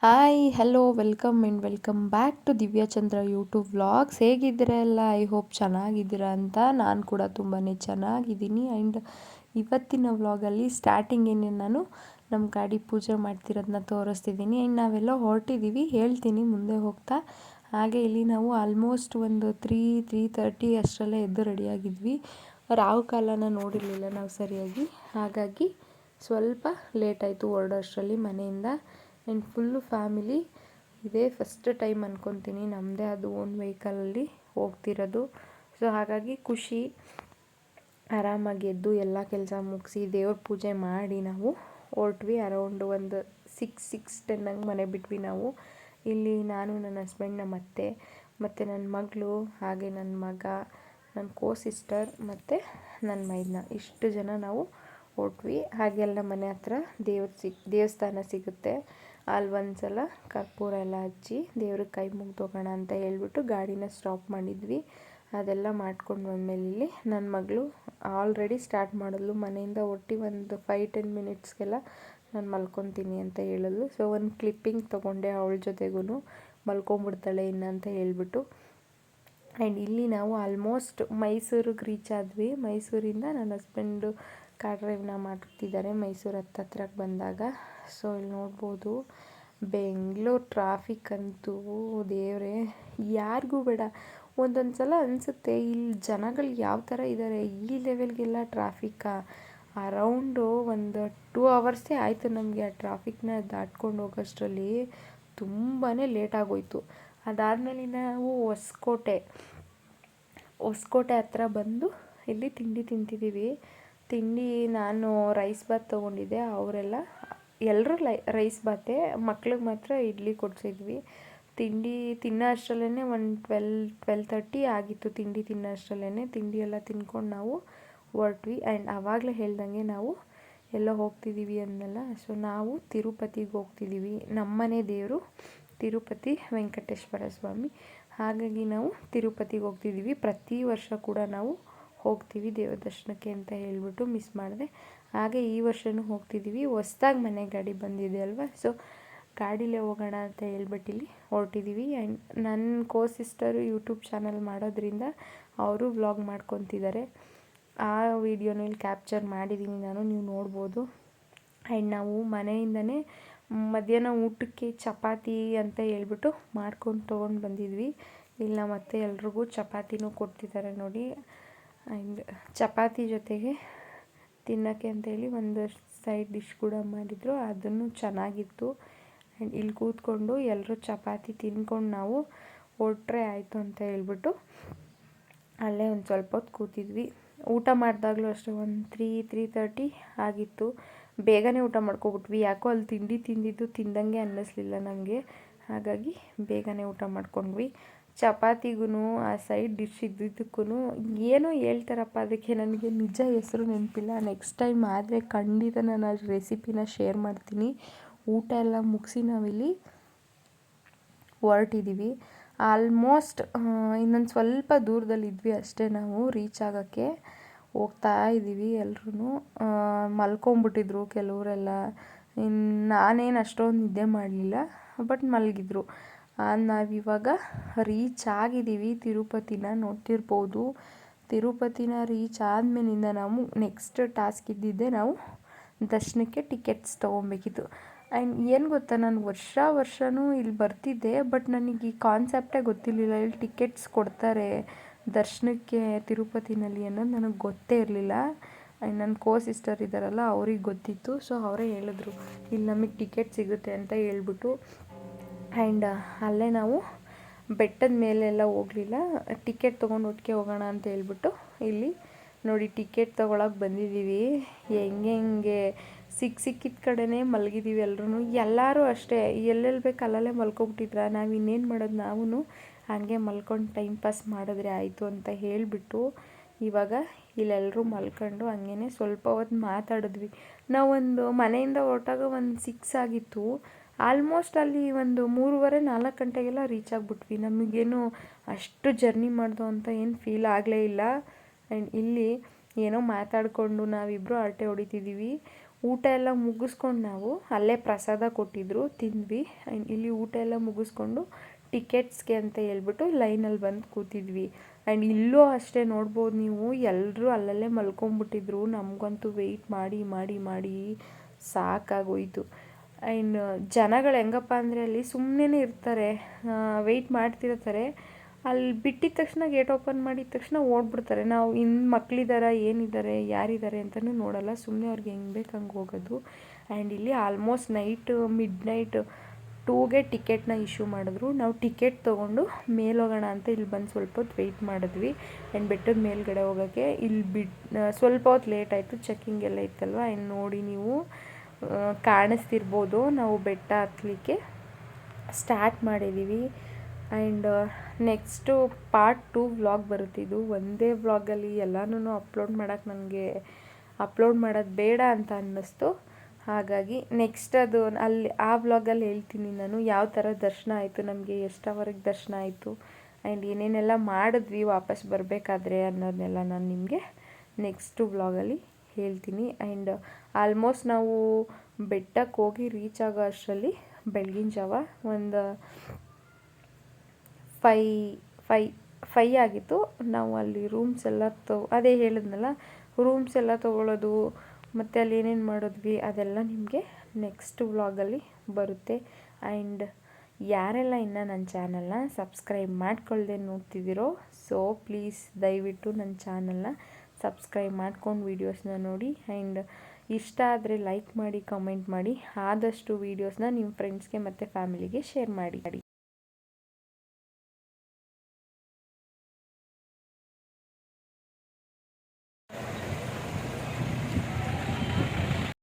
Hi hello welcome back to Divya Chandra YouTube vlogs. ಹೇಗಿದ್ದೀರಾ ಎಲ್ಲ? I hope ಚೆನ್ನಾಗಿದ್ದೀರಾ ಅಂತ. ನಾನು ಕೂಡ ತುಂಬಾ ಚೆನ್ನಾಗಿದ್ದೀನಿ. ಆ್ಯಂಡ್ ಇವತ್ತಿನ ವ್ಲಾಗಲ್ಲಿ ಸ್ಟಾರ್ಟಿಂಗೇನೆ ನಾನು ನಮ್ಮ ಗಾಡಿ ಪೂಜೆ ಮಾಡ್ತಿರೋದನ್ನ ತೋರಿಸ್ತಿದ್ದೀನಿ. ಆ್ಯಂಡ್ ನಾವೆಲ್ಲ ಹೊರಟಿದ್ದೀವಿ, ಹೇಳ್ತೀನಿ ಮುಂದೆ ಹೋಗ್ತಾ. ಹಾಗೆ ಇಲ್ಲಿ ನಾವು ಆಲ್ಮೋಸ್ಟ್ ಒಂದು 3:30 ಅಷ್ಟರಲ್ಲೇ ಎದ್ದು ರೆಡಿಯಾಗಿದ್ವಿ. ರಾವು ಕಾಲನ ನೋಡಿರಲಿಲ್ಲ ನಾವು ಸರಿಯಾಗಿ, ಹಾಗಾಗಿ ಸ್ವಲ್ಪ ಲೇಟ್ ಆಯಿತು ಹೊರಡೋಷ್ಟರಲ್ಲಿ ಮನೆಯಿಂದ. ಆ್ಯಂಡ್ ಫುಲ್ಲು ಫ್ಯಾಮಿಲಿ ಇದೇ ಫಸ್ಟ್ ಟೈಮ್ ಅಂದ್ಕೊತೀನಿ ನಮ್ಮದೇ ಅದು ಓನ್ ವೆಹಿಕಲಲ್ಲಿ ಹೋಗ್ತಿರೋದು. ಸೊ ಹಾಗಾಗಿ ಖುಷಿ. ಆರಾಮಾಗಿ ಎದ್ದು ಎಲ್ಲ ಕೆಲಸ ಮುಗಿಸಿ ದೇವ್ರ ಪೂಜೆ ಮಾಡಿ ನಾವು ಹೊರಟ್ವಿ. ಅರೌಂಡ್ ಒಂದು 6:10 ಹಂಗೆ ಮನೆ ಬಿಟ್ವಿ ನಾವು. ಇಲ್ಲಿ ನಾನು, ನನ್ನ ಹಸ್ಬೆಂಡ್, ನಮ್ಮ ಅತ್ತೆ ಮತ್ತು ನನ್ನ ಮಗಳು, ಹಾಗೆ ನನ್ನ ಮಗ, ನನ್ನ ಸಿಸ್ಟರ್ ಮತ್ತು ನನ್ನ ಮೈದ್ನ, ಇಷ್ಟು ಜನ ನಾವು ಹೊರಟ್ವಿ. ಹಾಗೆಲ್ಲ ಮನೆ ಹತ್ರ ದೇವಸ್ಥಾನ ಸಿಗುತ್ತೆ, ಅಲ್ಲಿ ಒಂದು ಸಲ ಕರ್ಪೂರ ಎಲ್ಲ ಹಚ್ಚಿ ದೇವ್ರಿಗೆ ಕೈ ಮುಗ್ದೋಗೋಣ ಅಂತ ಹೇಳ್ಬಿಟ್ಟು ಗಾಡಿನ ಸ್ಟಾಪ್ ಮಾಡಿದ್ವಿ. ಅದೆಲ್ಲ ಮಾಡ್ಕೊಂಡು ಬಂದಮೇಲೆ ಇಲ್ಲಿ ನನ್ನ ಮಗಳು ಆಲ್ರೆಡಿ ಸ್ಟಾರ್ಟ್ ಮಾಡಿದ್ಲು. ಮನೆಯಿಂದ ಒಟ್ಟು ಒಂದು 5-10 ಮಿನಿಟ್ಸ್ಗೆಲ್ಲ ನಾನು ಮಲ್ಕೊತೀನಿ ಅಂತ ಹೇಳಿದ್ಲು. ಸೊ ಒಂದು ಕ್ಲಿಪ್ಪಿಂಗ್ ತೊಗೊಂಡೆ ಅವಳ ಜೊತೆಗೂ, ಮಲ್ಕೊಂಬಿಡ್ತಾಳೆ ಇನ್ನು ಅಂತ ಹೇಳ್ಬಿಟ್ಟು. ಆ್ಯಂಡ್ ಇಲ್ಲಿ ನಾವು ಆಲ್ಮೋಸ್ಟ್ ಮೈಸೂರಿಗೆ ರೀಚ್ ಆದ್ವಿ. ಮೈಸೂರಿಂದ ನನ್ನ ಹಸ್ಬೆಂಡು ಕಾರ್ ಡ್ರೈವ್ನ ಮಾಡ್ತಿದ್ದಾರೆ ಮೈಸೂರು ಹತ್ರಕ್ಕೆ ಬಂದಾಗ. ಸೊ ಇಲ್ಲಿ ನೋಡ್ಬೋದು ಬೆಂಗಳೂರು ಟ್ರಾಫಿಕ್ ಅಂತೂ ದೇವರೇ ಯಾರಿಗೂ ಬೇಡ. ಒಂದೊಂದು ಸಲ ಅನಿಸುತ್ತೆ ಇಲ್ಲಿ ಜನಗಳು ಯಾವ ಥರ ಇದ್ದಾರೆ, ಈ ಲೆವೆಲ್ಗೆಲ್ಲ ಟ್ರಾಫಿಕ್ಕಾ. ಅರೌಂಡು ಒಂದು 2 ಅವರ್ಸೇ ಆಯಿತು ನಮಗೆ ಆ ಟ್ರಾಫಿಕ್ನ ದಾಟ್ಕೊಂಡು ಹೋಗೋಷ್ಟರಲ್ಲಿ. ತುಂಬಾ ಲೇಟ್ ಆಗೋಯಿತು. ಅದಾದಮೇಲೆ ನಾವು ಹೊಸಕೋಟೆ ಹತ್ರ ಬಂದು ಇಲ್ಲಿ ತಿಂಡಿ ತಿಂತಿದ್ದೀವಿ. ತಿಂಡಿ ನಾನು ರೈಸ್ ಬಾತ್ ತೊಗೊಂಡಿದ್ದೆ, ಎಲ್ಲರೂ ರೈಸ್ ಬಾತೆ, ಮಕ್ಳಿಗೆ ಮಾತ್ರ ಇಡ್ಲಿ ಕೊಡಿಸಿದ್ವಿ. ತಿಂಡಿ ತಿನ್ನೋ ಅಷ್ಟರಲ್ಲೇ ಒಂದು 12:30 ಆಗಿತ್ತು. ತಿಂಡಿ ತಿನ್ನೋ ಅಷ್ಟರಲ್ಲೇ ತಿಂಡಿ ಎಲ್ಲ ತಿನ್ಕೊಂಡು ನಾವು ಹೊರಟ್ವಿ. ಆ್ಯಂಡ್ ಆವಾಗಲೇ ಹೇಳ್ದಂಗೆ ನಾವು ಎಲ್ಲ ಹೋಗ್ತಿದ್ದೀವಿ ಅಂದಲ್ಲ. ಸೊ ನಾವು ತಿರುಪತಿಗೆ ಹೋಗ್ತಿದ್ದೀವಿ. ನಮ್ಮನೆ ದೇವರು ತಿರುಪತಿ ವೆಂಕಟೇಶ್ವರ ಸ್ವಾಮಿ. ಹಾಗಾಗಿ ನಾವು ತಿರುಪತಿಗೆ ಹೋಗ್ತಿದ್ದೀವಿ. ಪ್ರತಿ ವರ್ಷ ಕೂಡ ನಾವು ಹೋಗ್ತೀವಿ ದೇವ ದರ್ಶನಕ್ಕೆ ಅಂತ ಹೇಳ್ಬಿಟ್ಟು ಮಿಸ್ ಮಾಡಿದೆ. ಹಾಗೆ ಈ ವರ್ಷವೂ ಹೋಗ್ತಿದ್ದೀವಿ. ಹೊಸ್ದಾಗಿ ಮನೆ ಗಾಡಿ ಬಂದಿದೆ ಅಲ್ವಾ, ಸೊ ಗಾಡೀಲೇ ಹೋಗೋಣ ಅಂತ ಹೇಳ್ಬಿಟ್ಟು ಇಲ್ಲಿ ಹೊರಟಿದ್ದೀವಿ. ಆ್ಯಂಡ್ ನನ್ನ ಸಿಸ್ಟರು ಯೂಟ್ಯೂಬ್ ಚಾನಲ್ ಮಾಡೋದ್ರಿಂದ ಅವರು ವ್ಲಾಗ್ ಮಾಡ್ಕೊತಿದ್ದಾರೆ. ಆ ವಿಡಿಯೋನ ಇಲ್ಲಿ ಕ್ಯಾಪ್ಚರ್ ಮಾಡಿದ್ದೀನಿ ನಾನು, ನೀವು ನೋಡ್ಬೋದು. ಆ್ಯಂಡ್ ನಾವು ಮನೆಯಿಂದನೇ ಮಧ್ಯಾಹ್ನ ಊಟಕ್ಕೆ ಚಪಾತಿ ಅಂತ ಹೇಳ್ಬಿಟ್ಟು ಮಾಡ್ಕೊಂಡು ತೊಗೊಂಡು ಬಂದಿದ್ವಿ. ಇಲ್ಲಿ ನಮ್ಮ ಅತ್ತೆ ಎಲ್ರಿಗೂ ಚಪಾತಿನೂ ಕೊಡ್ತಿದ್ದಾರೆ ನೋಡಿ. ಆ್ಯಂಡ್ ಚಪಾತಿ ಜೊತೆಗೆ ತಿನ್ನೋಕ್ಕೆ ಅಂತೇಳಿ ಒಂದು ಸೈಡ್ ಡಿಶ್ ಕೂಡ ಮಾಡಿದರು, ಅದನ್ನು ಚೆನ್ನಾಗಿತ್ತು. ಆ್ಯಂಡ್ ಇಲ್ಲಿ ಕೂತ್ಕೊಂಡು ಎಲ್ಲರೂ ಚಪಾತಿ ತಿನ್ಕೊಂಡು ನಾವು ಹೊರಟ್ರೆ ಆಯಿತು ಅಂತ ಹೇಳ್ಬಿಟ್ಟು ಅಲ್ಲೇ ಒಂದು ಸ್ವಲ್ಪ ಹೊತ್ತು ಕೂತಿದ್ವಿ. ಊಟ ಮಾಡಿದಾಗಲೂ ಅಷ್ಟೇ ಒಂದು 3:30 ಆಗಿತ್ತು. ಬೇಗನೆ ಊಟ ಮಾಡ್ಕೊಬಿಟ್ವಿ. ಯಾಕೋ ಅಲ್ಲಿ ತಿಂಡಿ ತಿಂದಿದ್ದು ತಿಂದಂಗೆ ಅನ್ನಿಸ್ಲಿಲ್ಲ ನಮಗೆ, ಹಾಗಾಗಿ ಬೇಗನೆ ಊಟ ಮಾಡ್ಕೊಂಡ್ವಿ. ಚಪಾತಿಗೂ ಆ ಸೈಡ್ ಡಿಶ್ ಇದ್ದಿದ್ದಕ್ಕೂ ಏನೋ ಹೇಳ್ತಾರಪ್ಪ, ಅದಕ್ಕೆ ನನಗೆ ನಿಜ ಹೆಸರು ನೆನಪಿಲ್ಲ. ನೆಕ್ಸ್ಟ್ ಟೈಮ್ ಆದರೆ ಖಂಡಿತ ನಾನು ಆ ರೆಸಿಪಿನ ಶೇರ್ ಮಾಡ್ತೀನಿ. ಊಟ ಎಲ್ಲ ಮುಗಿಸಿ ನಾವಿಲ್ಲಿ ಹೊರಟಿದ್ದೀವಿ. ಆಲ್ಮೋಸ್ಟ್ ಇನ್ನೊಂದು ಸ್ವಲ್ಪ ದೂರದಲ್ಲಿದ್ವಿ ಅಷ್ಟೇ ನಾವು ರೀಚ್ ಆಗೋಕ್ಕೆ. ಹೋಗ್ತಾ ಇದ್ದೀವಿ. ಎಲ್ಲರೂ ಮಲ್ಕೊಂಬಿಟ್ಟಿದ್ರು ಕೆಲವರೆಲ್ಲ. ನಾನೇನು ಅಷ್ಟೊಂದು ನಿದ್ದೆ ಮಾಡಲಿಲ್ಲ, ಬಟ್ ಮಲಗಿದ್ರು. ನಾವಿವಾಗ ರೀಚ್ ಆಗಿದ್ದೀವಿ. ತಿರುಪತಿನ ನೋಡ್ತಿರ್ಬೋದು. ತಿರುಪತಿನ ರೀಚ್ ಆದಮೇಲಿಂದ ನಾವು ನೆಕ್ಸ್ಟ್ ಟಾಸ್ಕ್ ಇದ್ದಿದ್ದೆ ನಾವು ದರ್ಶನಕ್ಕೆ ಟಿಕೆಟ್ಸ್ ತೊಗೊಬೇಕಿತ್ತು. ಆ್ಯಂಡ್ ಏನು ಗೊತ್ತಾ, ನಾನು ವರ್ಷವೂ ಇಲ್ಲಿ ಬರ್ತಿದ್ದೆ, ಬಟ್ ನನಗೆ ಈ ಕಾನ್ಸೆಪ್ಟೇ ಗೊತ್ತಿರಲಿಲ್ಲ. ಇಲ್ಲಿ ಟಿಕೆಟ್ಸ್ ಕೊಡ್ತಾರೆ ದರ್ಶನಕ್ಕೆ ತಿರುಪತಿನಲ್ಲಿ ಅನ್ನೋದು ನನಗೆ ಗೊತ್ತೇ ಇರಲಿಲ್ಲ. ಆ್ಯಂಡ್ ನನ್ನ ಸಿಸ್ಟರ್ ಇದ್ದಾರಲ್ಲ, ಅವ್ರಿಗೆ ಗೊತ್ತಿತ್ತು. ಸೊ ಅವರೇ ಹೇಳಿದ್ರು ಇಲ್ಲಿ ನಮಗೆ ಟಿಕೆಟ್ ಸಿಗುತ್ತೆ ಅಂತ ಹೇಳ್ಬಿಟ್ಟು. ಆ್ಯಂಡ್ ಅಲ್ಲೇ ನಾವು ಬೆಟ್ಟದ ಮೇಲೆಲ್ಲ ಹೋಗಲಿಲ್ಲ, ಟಿಕೆಟ್ ತೊಗೊಂಡು ಒಟ್ಟಿಗೆ ಹೋಗೋಣ ಅಂತ ಹೇಳ್ಬಿಟ್ಟು ಇಲ್ಲಿ ನೋಡಿ ಟಿಕೆಟ್ ತೊಗೊಳಕ್ಕೆ ಬಂದಿದ್ದೀವಿ. ಹೆಂಗೆ ಸಿಕ್ಕಿದ ಕಡೆನೇ ಮಲಗಿದ್ದೀವಿ ಎಲ್ಲರೂ ಅಷ್ಟೇ. ಎಲ್ಲೆಲ್ಲಿ ಬೇಕು ಅಲ್ಲಲ್ಲೇ ಮಲ್ಕೊಬಿಟ್ಟಿದ್ರ. ನಾವು ಇನ್ನೇನು ಮಾಡೋದು, ನಾವು ಹಾಗೆ ಮಲ್ಕೊಂಡು ಟೈಮ್ ಪಾಸ್ ಮಾಡಿದ್ರೆ ಆಯಿತು ಅಂತ ಹೇಳಿಬಿಟ್ಟು ಇವಾಗ ಇಲ್ಲೆಲ್ಲರೂ ಮಲ್ಕೊಂಡು ಹಂಗೇ ಸ್ವಲ್ಪ ಹೊತ್ತು ಮಾತಾಡಿದ್ವಿ. ನಾವೊಂದು ಮನೆಯಿಂದ ಹೊರಟಾಗ ಒಂದು 6 ಆಗಿತ್ತು. ಆಲ್ಮೋಸ್ಟ್ ಅಲ್ಲಿ ಒಂದು 3:30-4 ಗಂಟೆಗೆಲ್ಲ ರೀಚ್ ಆಗಿಬಿಟ್ವಿ. ನಮಗೇನು ಅಷ್ಟು ಜರ್ನಿ ಮಾಡ್ದೋ ಅಂತ ಏನು ಫೀಲ್ ಆಗಲೇ ಇಲ್ಲ. ಆ್ಯಂಡ್ ಇಲ್ಲಿ ಏನೋ ಮಾತಾಡಿಕೊಂಡು ನಾವಿಬ್ಬರು ಹರಟೆ ಹೊಡಿತಿದ್ದೀವಿ. ಊಟ ಎಲ್ಲ ಮುಗಿಸ್ಕೊಂಡು ನಾವು ಅಲ್ಲೇ ಪ್ರಸಾದ ಕೊಟ್ಟಿದ್ದರು, ತಿಂದ್ವಿ. ಆ್ಯಂಡ್ ಇಲ್ಲಿ ಊಟ ಎಲ್ಲ ಮುಗಿಸ್ಕೊಂಡು ಟಿಕೆಟ್ಸ್ಗೆ ಅಂತ ಹೇಳ್ಬಿಟ್ಟು ಲೈನಲ್ಲಿ ಬಂದು ಕೂತಿದ್ವಿ. ಆ್ಯಂಡ್ ಇಲ್ಲೂ ಅಷ್ಟೇ ನೋಡ್ಬೋದು ನೀವು, ಎಲ್ಲರೂ ಅಲ್ಲಲ್ಲೇ ಮಲ್ಕೊಂಬಿಟ್ಟಿದ್ರು. ನಮಗಂತೂ ವೆಯ್ಟ್ ಮಾಡಿ ಮಾಡಿ ಮಾಡಿ ಸಾಕಾಗೋಯಿತು. ಆ್ಯಂಡ್ ಜನಗಳು ಹೆಂಗಪ್ಪ ಅಂದರೆ ಅಲ್ಲಿ ಸುಮ್ಮನೆ ಇರ್ತಾರೆ, ವೆಯ್ಟ್ ಮಾಡ್ತಿರ್ತಾರೆ. ಅಲ್ಲಿ ಬಿಟ್ಟಿದ ತಕ್ಷಣ ಗೇಟ್ ಓಪನ್ ಮಾಡಿದ ತಕ್ಷಣ ಓಡ್ಬಿಡ್ತಾರೆ. ನಾವು ಇನ್ನು ಮಕ್ಕಳಿದಾರ, ಏನಿದ್ದಾರೆ, ಯಾರಿದ್ದಾರೆ ಅಂತಲೂ ನೋಡೋಲ್ಲ, ಸುಮ್ಮನೆ ಅವ್ರಿಗೆ ಹೆಂಗೆ ಬೇಕು ಹಂಗೆ ಹೋಗೋದು. ಆ್ಯಂಡ್ ಇಲ್ಲಿ ಆಲ್ಮೋಸ್ಟ್ ಮಿಡ್ನೈಟ್ 2ಗೆ ಟಿಕೆಟ್ನ ಇಶ್ಯೂ ಮಾಡಿದ್ರು. ನಾವು ಟಿಕೆಟ್ ತೊಗೊಂಡು ಮೇಲೆ ಹೋಗೋಣ ಅಂತ ಇಲ್ಲಿ ಬಂದು ಸ್ವಲ್ಪ ಹೊತ್ತು ವೆಯ್ಟ್ ಮಾಡಿದ್ವಿ. ಆ್ಯಂಡ್ ಬೆಟ್ಟದ ಮೇಲ್ಗಡೆ ಹೋಗೋಕ್ಕೆ ಇಲ್ಲಿ ಸ್ವಲ್ಪ ಹೊತ್ತು ಲೇಟ್ ಆಯಿತು, ಚೆಕ್ಕಿಂಗ್ ಎಲ್ಲ ಇತ್ತಲ್ವ. ಆ್ಯಂಡ್ ನೋಡಿ ನೀವು ಕಾಣಿಸ್ತಿರ್ಬೋದು, ನಾವು ಬೆಟ್ಟ ಹತ್ತಲಿಕ್ಕೆ ಸ್ಟಾರ್ಟ್ ಮಾಡಿದ್ದೀವಿ. ಆ್ಯಂಡ್ ನೆಕ್ಸ್ಟು ಪಾರ್ಟ್ 2 ವ್ಲಾಗ್ ಬರುತ್ತಿದ್ದು. ಒಂದೇ ವ್ಲಾಗಲ್ಲಿ ಎಲ್ಲನೂ ಅಪ್ಲೋಡ್ ಮಾಡೋದು ಬೇಡ ಅಂತ ಅನ್ನಿಸ್ತು. ಹಾಗಾಗಿ ನೆಕ್ಸ್ಟ್ ಅದು ಅಲ್ಲಿ ಆ ವ್ಲಾಗಲ್ಲಿ ಹೇಳ್ತೀನಿ ನಾನು ಯಾವ ಥರ ದರ್ಶನ ಆಯಿತು, ನಮಗೆ ಎಷ್ಟವರೆಗೆ ದರ್ಶನ ಆಯಿತು, ಆ್ಯಂಡ್ ಏನೇನೆಲ್ಲ ಮಾಡಿದ್ವಿ ವಾಪಸ್ ಬರಬೇಕಾದ್ರೆ ಅನ್ನೋದನ್ನೆಲ್ಲ ನಾನು ನಿಮಗೆ ನೆಕ್ಸ್ಟ್ ವ್ಲಾಗಲ್ಲಿ ಹೇಳ್ತೀನಿ. ಆ್ಯಂಡ್ ಆಲ್ಮೋಸ್ಟ್ ನಾವು ಬೆಟ್ಟಕ್ಕೆ ಹೋಗಿ ರೀಚ್ ಆಗೋ ಅಷ್ಟರಲ್ಲಿ ಬೆಳಗಿನ ಜಾವ ಒಂದು 5 ಆಗಿತ್ತು. ನಾವು ಅಲ್ಲಿ ರೂಮ್ಸ್ ಎಲ್ಲ ಅದೇ ಹೇಳಿದ್ನಲ್ಲ, ರೂಮ್ಸ್ ಎಲ್ಲ ತೊಗೊಳ್ಳೋದು ಮತ್ತು ಅಲ್ಲಿ ಏನೇನು ಮಾಡಿದ್ವಿ ಅದೆಲ್ಲ ನಿಮಗೆ ನೆಕ್ಸ್ಟ್ ವ್ಲಾಗಲ್ಲಿ ಬರುತ್ತೆ. ಆ್ಯಂಡ್ ಯಾರೆಲ್ಲ ಇನ್ನೂ ನನ್ನ ಚಾನಲ್ನ ಸಬ್ಸ್ಕ್ರೈಬ್ ಮಾಡ್ಕೊಳ್ದೆ ನೋಡ್ತಿದ್ದೀರೋ, ಸೊ ಪ್ಲೀಸ್ ದಯವಿಟ್ಟು ನನ್ನ ಚಾನಲ್ನ ಸಬ್ಸ್ಕ್ರೈಬ್ ಮಾಡ್ಕೊಂಡು ವೀಡಿಯೋಸ್ನ ನೋಡಿ. ಆ್ಯಂಡ್ ಇಷ್ಟ ಆದರೆ ಲೈಕ್ ಮಾಡಿ, ಕಮೆಂಟ್ ಮಾಡಿ. ಆದಷ್ಟು ವೀಡಿಯೋಸ್ನ ನಿಮ್ಮ ಫ್ರೆಂಡ್ಸ್ಗೆ ಮತ್ತು ಫ್ಯಾಮಿಲಿಗೆ ಶೇರ್ ಮಾಡಿ.